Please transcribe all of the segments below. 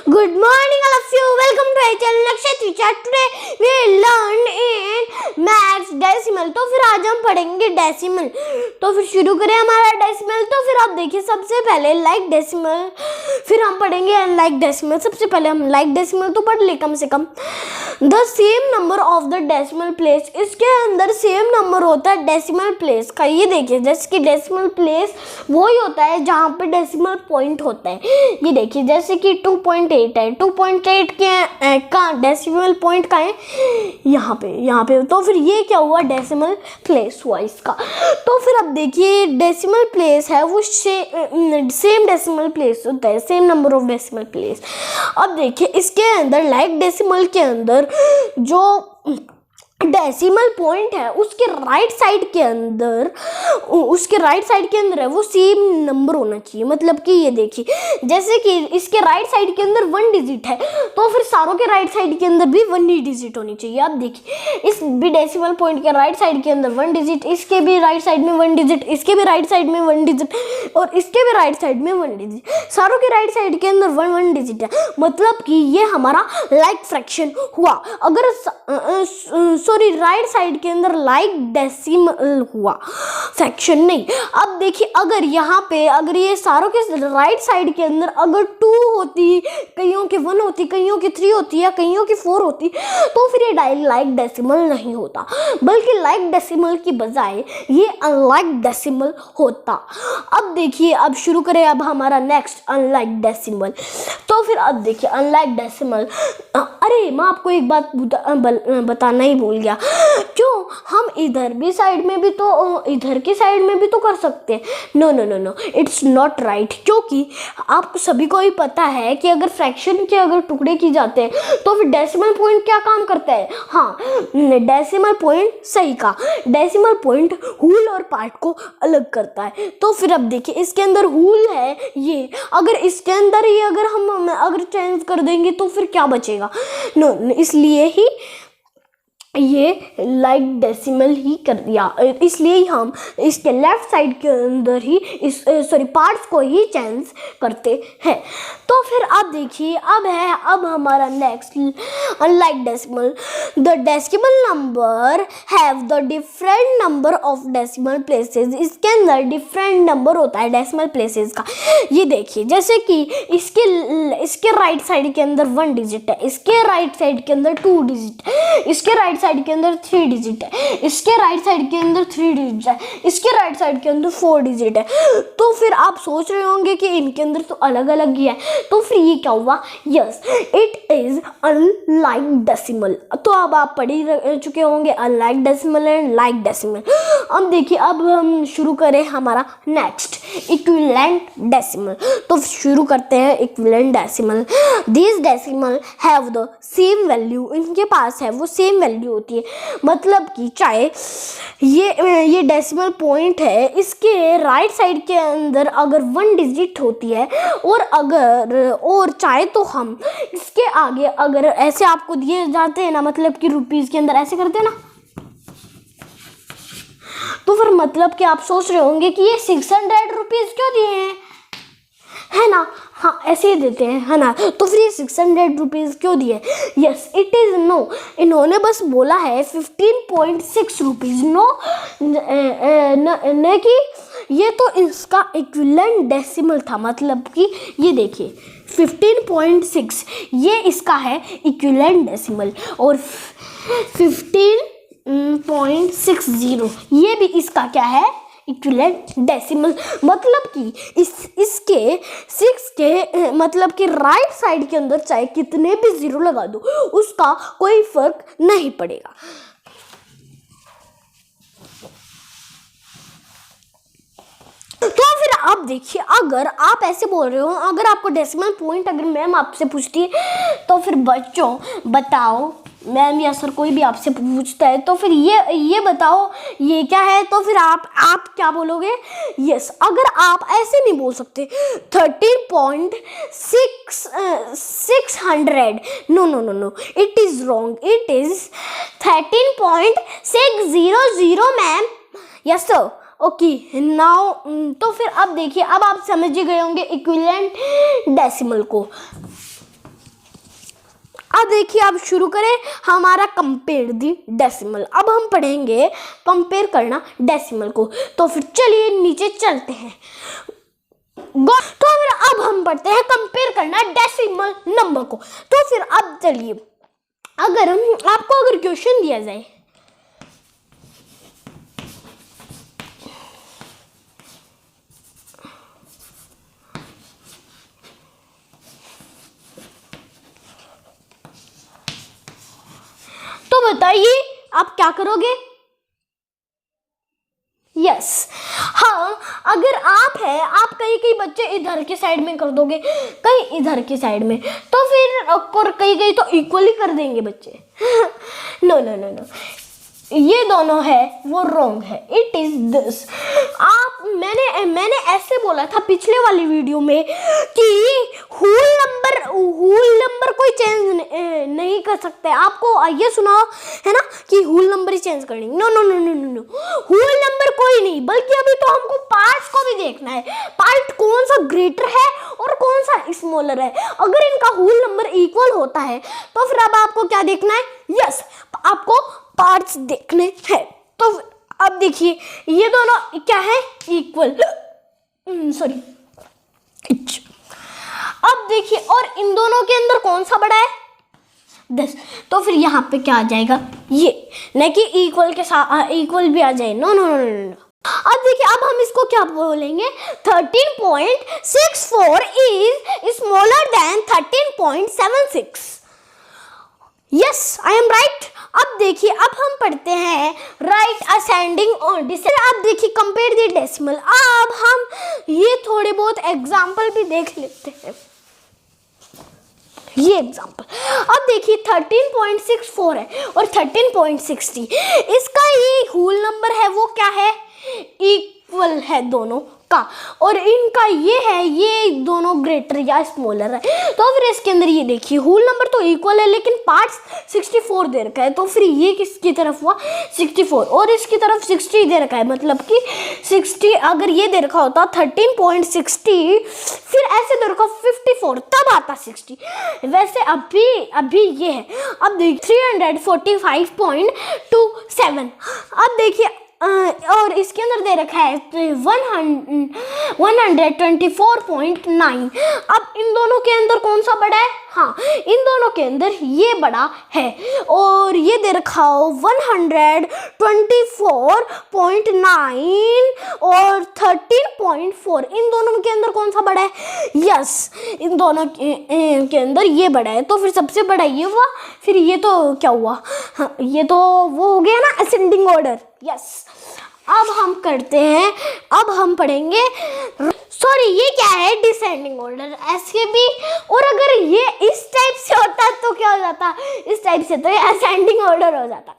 Good morning all of you. Welcome to our channel Nakshatra Chat. Today we learn in maths decimal. तो फिर आज हम पढ़ेंगे decimal. तो फिर शुरू करें हमारा डेसिमल. तो फिर आप देखिए सबसे पहले लाइक डेसिमल, फिर हम पढ़ेंगे अनलाइक डेसिमल. सबसे पहले हम लाइक डेसिमल तो पढ़ ले कम से कम. The same number of the decimal place, इसके अंदर सेम नंबर होता है डेसिमल प्लेस का. ये देखिए जैसे कि डेसिमल प्लेस वही होता है जहाँ पे डेसिमल पॉइंट होता है. ये देखिए जैसे कि 2.8 है, 2.8 के का डेसिमल पॉइंट का है यहाँ पे. तो फिर ये क्या हुआ, डेसिमल प्लेस हुआ इसका. तो फिर अब देखिए डेसिमल प्लेस है वो सेम डेसिमल प्लेस होता है, same number of decimal place. अब देखिए इसके अंदर लाइक डेसिमल के अंदर जो डेसिमल पॉइंट है उसके राइट साइड के अंदर है वो सेम नंबर होना चाहिए. मतलब कि ये देखिए जैसे कि इसके राइट साइड के अंदर 1 डिजिट है तो फिर सारों के राइट साइड के अंदर भी 1 ही डिजिट होनी चाहिए. आप देखिए इस भी डेसिमल पॉइंट के राइट साइड के अंदर 1 डिजिट, इसके भी राइट साइड में 1 डिजिट, इसके भी राइट साइड में 1 डिजिट और इसके भी राइट साइड में 1 डिजिट. सारों के राइट साइड के अंदर 1 डिजिट है. मतलब कि ये हमारा लाइक फ्रैक्शन हुआ. अगर सॉरी राइट साइड के अंदर लाइक डेसिमल हुआ, फ्रैक्शन नहीं. अब देखिए अगर यहाँ पे अगर ये सारों के राइट साइड के अंदर अगर 2 होती, कईयों के 1 होती, कईयों की 3 होती या कईयों की 4 होती तो फिर ये लाइक डेसिमल नहीं होता, बल्कि लाइक डेसिमल की बजाय ये अनलाइक डेसिमल होता. अब देखिए अब शुरू करें अब हमारा नेक्स्ट अनलाइक डेसिमल. तो फिर अब देखिए अनलाइक डेसिमल, अरे मैं आपको एक बात बताना ही भूल गया. क्यों, हम इधर भी साइड में भी तो इधर की साइड में भी तो कर सकते हैं. No, it's not right. क्योंकि आपको सभी को ही पता है कि अगर फ्रैक्शन के अगर टुकड़े की जाते हैं तो फिर डेसिमल पॉइंट क्या काम करता है. हाँ, डेसिमल पॉइंट सही का, डेसिमल पॉइंट होल और पार्ट को अलग करता है. तो फिर अब देखिए इसके अंदर होल है ये, अगर इसके अंदर ही अगर हम अगर चेंज कर देंगे तो फिर क्या बचेगा. नो, इसलिए ही ये लाइक डेसिमल ही कर दिया, इसलिए हम इसके लेफ्ट साइड के अंदर ही इस पार्ट्स को ही चेंज करते हैं. तो फिर अब देखिए अब हमारा next unlike decimal. The decimal number have the different number of decimal places. इसके अंदर डिफरेंट नंबर होता है डेसिमल प्लेसेस का. ये देखिए जैसे कि इसके राइट साइड के अंदर 1 डिजिट है, इसके राइट साइड के अंदर 2 डिजिट है, इसके राइट साइड के अंदर 3 डिजिट है, इसके राइट साइड के अंदर 3 डिजिट है, इसके राइट साइड के अंदर 4 डिजिट है. तो फिर आप सोच रहे होंगे कि इनके अंदर तो अलग अलग ही है. तो फिर ये क्या हुआ, yes it is unlike decimal. तो अब आप पढ़ ही चुके होंगे unlike decimal and like decimal. अब देखिए अब हम शुरू करें हमारा नेक्स्ट इक्विवेलेंट डेसिमल. तो शुरू करते हैं equivalent decimal. This decimal have the same value, इनके पास है वो सेम वैल्यू होती है. मतलब कि चाहे ये डेसिमल पॉइंट है, इसके राइट साइड के अंदर अगर 1 डिजिट होती है और चाहे तो हम इसके आगे अगर ऐसे आपको दिए जाते हैं ना, मतलब कि रुपीस के अंदर ऐसे करते हैं ना, तो फिर मतलब कि आप सोच रहे होंगे कि ये 600 रुपीज क्यों दिए हैं, है ना. हाँ ऐसे ही देते हैं, है ना. तो फिर ये 600 रुपीज़ क्यों दिए. यस इट इज़ नो, इन्होंने बस बोला है 15.6 रुपीज़. नो न कि ये तो इसका इक्विवेलेंट डेसिमल था. मतलब कि ये देखिए 15.6 ये इसका है इक्विवेलेंट डेसिमल और 15.60 ये भी इसका क्या है, इक्विवेलेंट डेसिमल. मतलब कि इसके 6 के मतलब कि राइट साइड के अंदर चाहे कितने भी 0 लगा दो उसका कोई फर्क नहीं पड़ेगा. तो फिर आप देखिए अगर आप ऐसे बोल रहे हो, अगर आपको डेसिमल पॉइंट अगर मैम आपसे पूछती है तो फिर बच्चों बताओ, मैम या सर कोई भी आपसे पूछता है तो फिर ये बताओ ये क्या है, तो फिर आप क्या बोलोगे. यस अगर आप ऐसे नहीं बोल सकते 13.600, no it is wrong, it is 13.600 ma'am. Yes sir, okay now. तो फिर अब देखिए अब आप समझ ही गए होंगे इक्विवेलेंट डेसिमल को. अब देखिए, अब शुरू करें हमारा कंपेयर दी डेसिमल। अब हम पढ़ेंगे कंपेयर करना डेसिमल को। तो फिर चलिए नीचे चलते हैं। तो फिर अब हम पढ़ते हैं कंपेयर करना डेसिमल नंबर को। तो फिर अब चलिए, अगर आपको अगर क्वेश्चन दिया जाए तो बताइए आप क्या करोगे? यस, हाँ, अगर आप है, आप कई बच्चे इधर के साइड में कर दोगे, कई इधर के साइड में, तो फिर और कई तो इक्वली कर देंगे बच्चे। नो नो नो नो, ये दोनों है वो रॉन्ग है। It is this. आप मैंने ऐसे बोला था पिछले वाली वीडियो में कि हुल नंबर कोई चेंज नहीं कर सकते। आपको ये सुनाओ है ना कि हुल नंबर ही चेंज करनी। No no no no no no, whole number कोई नहीं, बल्कि अभी तो हमको पार्ट्स को भी देखना है। पार्ट कौन सा ग्रेटर है और कौन सा स्मॉलर है। अगर इनका हुल नंबर इक्वल होता है तो फिर अब आपको क्या देखना है? यस, आपको पार्ट्स देखने हैं। तो अब देखिए, ये दोनों क्या है? Equal, sorry. अब देखिए, और इन दोनों के अंदर कौन सा बड़ा है? 10। तो फिर यहाँ पे क्या आ जाएगा? ये, नहीं कि इक्वल के साथ इक्वल भी आ जाए। No no no no no. अब देखिए, अब हम इसको क्या बोलेंगे? 13.64 is smaller than 13.76। Yes, I am right. अब देखिए, अब हम पढ़ते हैं राइट असेंडिंग और डिसेंडिंग। अब देखिए कंपेयर द डेसिमल। अब हम ये थोड़े बहुत एग्जाम्पल भी देख लेते हैं। ये एग्जाम्पल, अब देखिए 13.64 है और 13.60। इसका ये होल नंबर है वो क्या है? इक्वल है दोनों का। और इनका ये है, ये दोनों ग्रेटर या स्मॉलर है। तो फिर इसके अंदर ये देखिए, होल नंबर तो इक्वल है लेकिन पार्ट्स 64 दे रखा है। तो फिर ये किसकी तरफ हुआ? 64, और इसकी तरफ 60 दे रखा है। मतलब कि 60 अगर ये दे रखा होता 13.60, फिर ऐसे दे रखा 54, तब आता 60। वैसे अभी ये है। अब देखिए 345.27। अब देखिए, और इसके अंदर दे रखा है 124.9। अब इन दोनों के अंदर कौन सा बड़ा है? हाँ, इन दोनों के अंदर ये बड़ा है। और ये दे रखा हो 124.9 और 13.4। इन दोनों के अंदर कौन सा बड़ा है? यस, इन दोनों के अंदर ये बड़ा है। तो फिर सबसे बड़ा ये हुआ। फिर ये तो क्या हुआ? हाँ, ये तो वो हो गया ना असेंडिंग ऑर्डर। यस, अब हम करते हैं, अब हम पढ़ेंगे, सॉरी ये क्या है? डिसेंडिंग ऑर्डर, ऐसे भी। और अगर ये इस टाइप से होता तो क्या हो जाता? इस टाइप से तो ये असेंडिंग ऑर्डर हो जाता।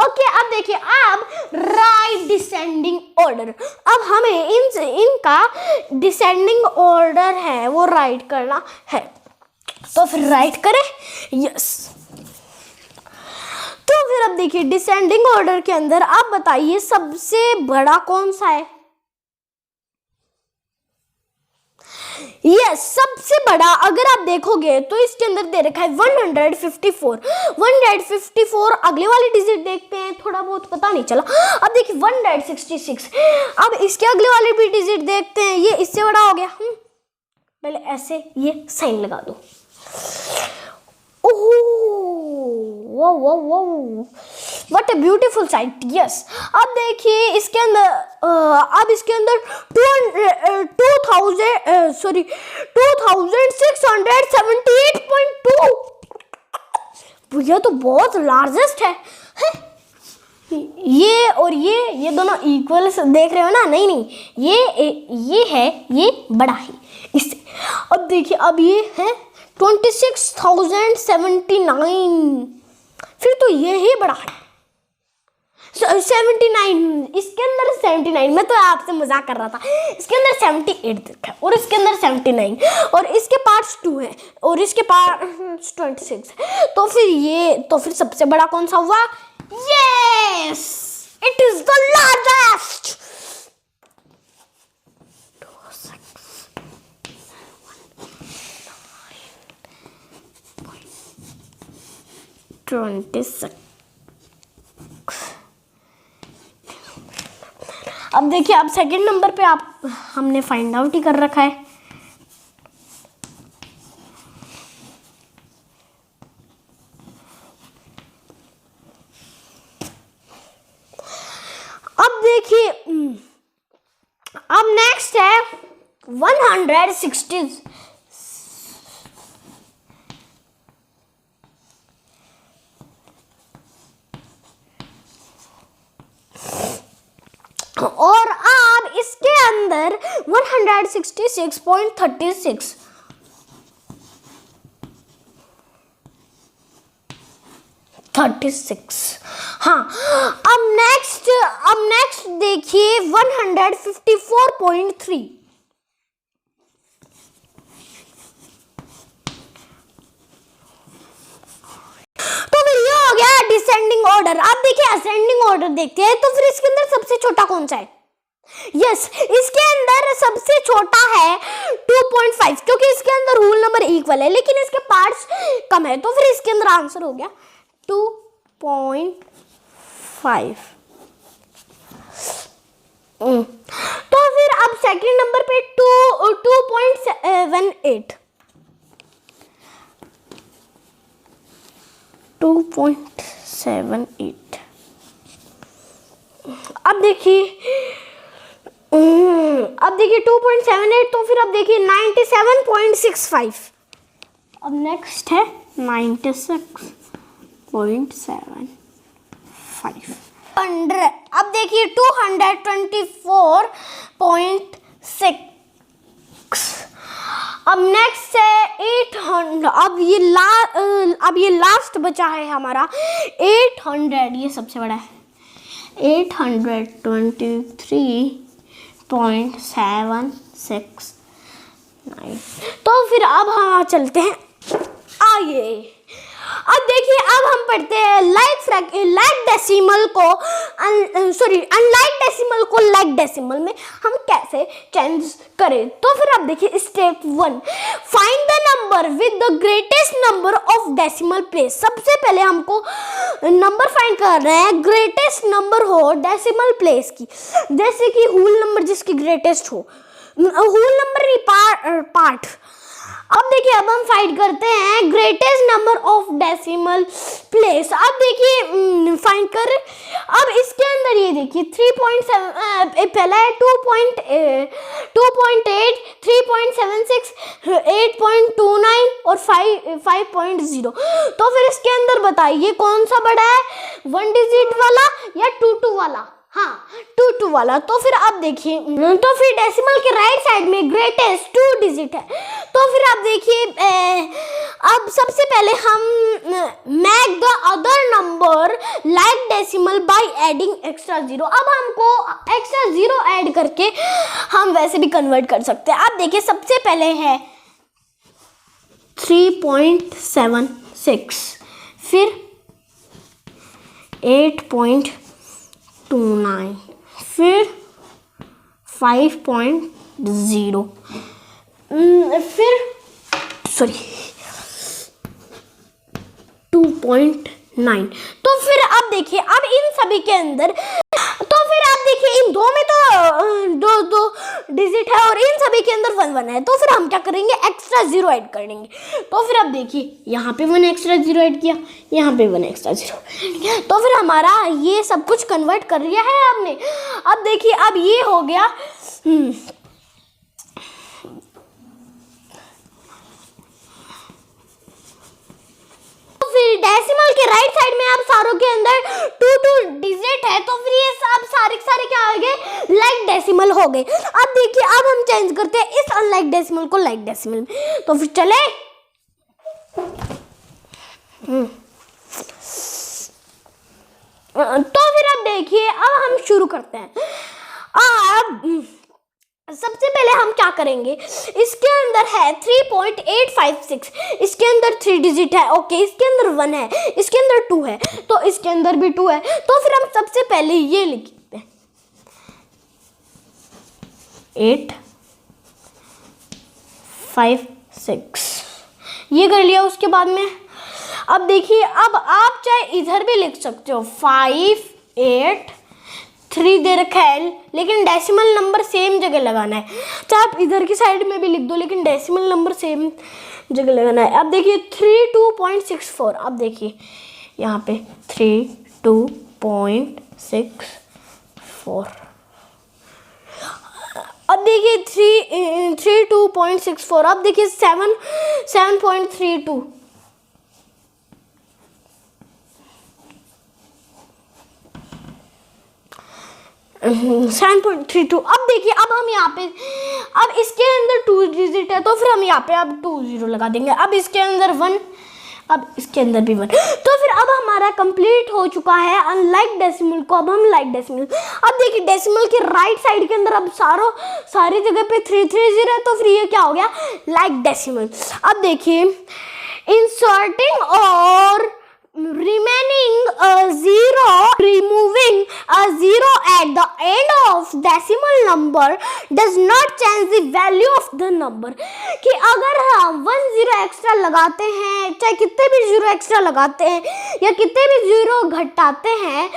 ओके, अब देखिए, अब राइट डिसेंडिंग ऑर्डर। अब हमें इनका डिसेंडिंग ऑर्डर है वो राइट करना है। तो फिर राइट करें। यस, तो फिर अब देखिए डिसेंडिंग ऑर्डर के अंदर आप बताइए सबसे बड़ा कौन सा है? यस, सबसे बड़ा अगर आप देखोगे तो इसके अंदर दे रखा है 154। 154, अगले वाली डिजिट देखते हैं, थोड़ा बहुत पता नहीं चला। अब देखिए 166। अब इसके अगले वाली भी डिजिट देखते हैं, ये इससे बड़ा हो गया। पहले ऐसे ये साइन लगा दो। What a beautiful sight. Yes, अब देखिए इसके अंदर अब इसके अंदर 2678.2। भैया तो बहुत लार्जेस्ट है। ये और ये दोनों इक्वल देख रहे हो ना? नहीं, ये है, ये बड़ा है इससे। अब देखिए, अब ये है 26,079, फिर तो ये ही बड़ा है 79। इसके अंदर 79, मैं तो आपसे मजाक कर रहा था। इसके अंदर 78 देखा है और इसके अंदर 79, और इसके पार्ट्स 2 हैं और इसके पार्ट्स 26। तो फिर सबसे बड़ा कौन सा हुआ? Yes, it is the largest. 26। अब देखिए, अब सेकंड नंबर पे आप हमने फाइंड आउट ही कर रखा है। अब देखिए, अब नेक्स्ट है 160 और अब इसके अंदर 166.36 हाँ। अब नेक्स्ट देखिए 154.3। तो फिर ये हो गया डिसेंडिंग ऑर्डर। अब देखिए असेंडिंग ऑर्डर देखते हैं, तो फिर इसके अंदर सबसे छोटा कौन सा है? यस, इसके अंदर सबसे छोटा है 2.5, क्योंकि इसके अंदर रूल नंबर इक्वल है लेकिन इसके पार्ट्स कम है, तो फिर इसके अंदर आंसर हो गया 2.5। तो फिर अब सेकंड नंबर पे 2.78 2.78। अब देखिए 2.78, तो फिर अब देखिए 97.65। अब नेक्स्ट है 96.75। अब देखिए 224.6। अब नेक्स्ट है 800। अब ये लास्ट बचा है हमारा 800, ये सबसे बड़ा है 823.769। तो फिर अब हम चलते हैं आगे। अब देखिए, अब हम पढ़ते हैं अनलाइक डेसिमल को लाइक डेसिमल में हम कैसे चेंज करें। तो फिर अब देखिए step 1, find the number with the greatest number of decimal place. सबसे पहले हमको नंबर फाइंड करना है ग्रेटेस्ट नंबर हो डेसिमल प्लेस की, जैसे कि होल नंबर जिसकी ग्रेटेस्ट हो, होल नंबर नहीं पार्ट। अब देखिए, अब हम फाइंड करते हैं greatest number of decimal place. अब देखिए फाइंड कर, अब इसके अंदर ये देखिए 3.7 पहला है 2.8, 3.76, 8.29 और 5.0। तो फिर इसके अंदर बताइए कौन सा बड़ा है, 1 डिजिट वाला या 2 वाला? हाँ, 2 वाला। तो फिर अब देखिए, तो फिर डेसिमल के राइट साइड में ग्रेटेस्ट 2 डिजिट है। तो फिर अब देखिए, अब सबसे पहले हम make the other number like decimal by adding extra 0। अब हमको एक्स्ट्रा 0 ऐड करके हम वैसे भी कन्वर्ट कर सकते हैं। अब देखिए, सबसे पहले है 3.76, फिर 8.29, फिर 5.0, फिर 2.9। तो फिर अब देखिए, अब इन सभी के अंदर, तो फिर आप देखिए इन दो में तो दो डिजिट है और इन सभी के अंदर 1 है। तो फिर हम क्या करेंगे, एक्स्ट्रा 0 ऐड कर देंगे। तो फिर अब देखिए, यहाँ पे 1 एक्स्ट्रा 0 ऐड किया, यहाँ पे 1 एक्स्ट्रा 0 ऐड किया, तो फिर हमारा ये सब कुछ कन्वर्ट कर लिया है हमने। अब देखिए, अब ये हो गया फिर डेसिमल के राइट साइड में आप सारों के अंदर 2 डिजिट है, तो फिर ये सब सारे क्या हो गए, लाइक डेसिमल हो गए। अब देखिए, अब हम चेंज करते हैं इस अनलाइक डेसिमल को लाइक डेसिमल में। तो फिर चले, तो फिर अब देखिए, अब हम शुरू करते हैं। अब सबसे पहले हम क्या करेंगे, इसके अंदर है 3.856, इसके अंदर 3 डिजिट है, ओके, इसके अंदर 1 है, इसके अंदर 2 है, तो इसके अंदर भी 2 है। तो फिर हम सबसे पहले ये लिखते हैं 856, ये कर लिया। उसके बाद में अब देखिए, अब आप चाहे इधर भी लिख सकते हो 5 8 3 दे रखा है, लेकिन डेसिमल नंबर सेम जगह लगाना है। चाहे आप इधर की साइड में भी लिख दो, लेकिन डेसिमल नंबर सेम जगह लगाना है। अब देखिए 32.64, अब देखिए यहाँ पे 32.64, अब देखिए 32.64, अब देखिए 7.32, 7.32। अब देखिए, अब हम यहाँ पे, अब इसके अंदर 2 डिजिट है तो फिर हम यहाँ पे अब 2 0 लगा देंगे। अब इसके अंदर 1, अब इसके अंदर भी 1, तो फिर अब हमारा कंप्लीट हो चुका है अनलाइक डेसिमल को। अब हम लाइक डेसिमल, अब देखिए डेसिमल के राइट साइड के अंदर अब सारी जगह पे 330 है, तो फिर ये क्या हो गया, लाइक डेसिमल। अब देखिए इंसर्टिंग और remaining a zero, removing a zero at the end of decimal number does not change the value of the number। कि अगर हम 1 0 एक्स्ट्रा लगाते हैं, चाहे कितने भी 0 एक्स्ट्रा लगाते हैं या कितने भी 0 घटाते हैं,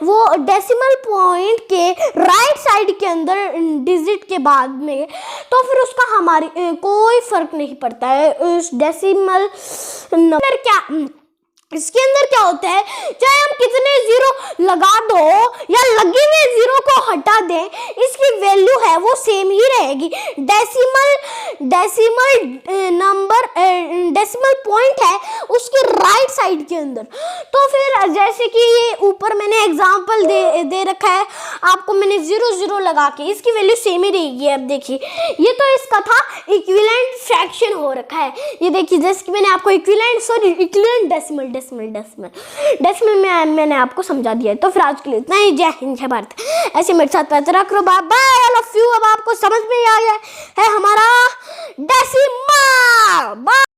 वो डेसिमल पॉइंट के राइट साइड के अंदर डिजिट के बाद में, तो फिर उसका हमारी कोई फर्क नहीं पड़ता है उस डेसिमल नंबर क्या। इसके अंदर क्या होता है, चाहे हम कितने 0 लगा दो या लगे हुए 0 को हटा दें, इसकी वैल्यू है वो सेम ही रहेगी। डेसिमल नंबर, डेसिमल पॉइंट है उसके राइट साइड के अंदर। तो फिर जैसे कि ये ऊपर मैंने एग्जांपल दे रखा है आपको, मैंने 0 0 लगा के, इसकी वैल्यू सेम ही रहेगी। अब देखिए ये तो इसका था इक्विवेलेंट फ्रैक्शन हो रखा है। ये देखिए जैसे कि मैंने आपको इक्विवेलेंट डेसिमल में मैंने आपको समझा दिया है। तो फिर आज के लिए इतना ही। जय हिंद, जय भारत। ऐसे मेरे साथ पैसे रख लो। Bye bye, I love you. अब आपको समझ में आ गया है हमारा डेसिमल। बाय।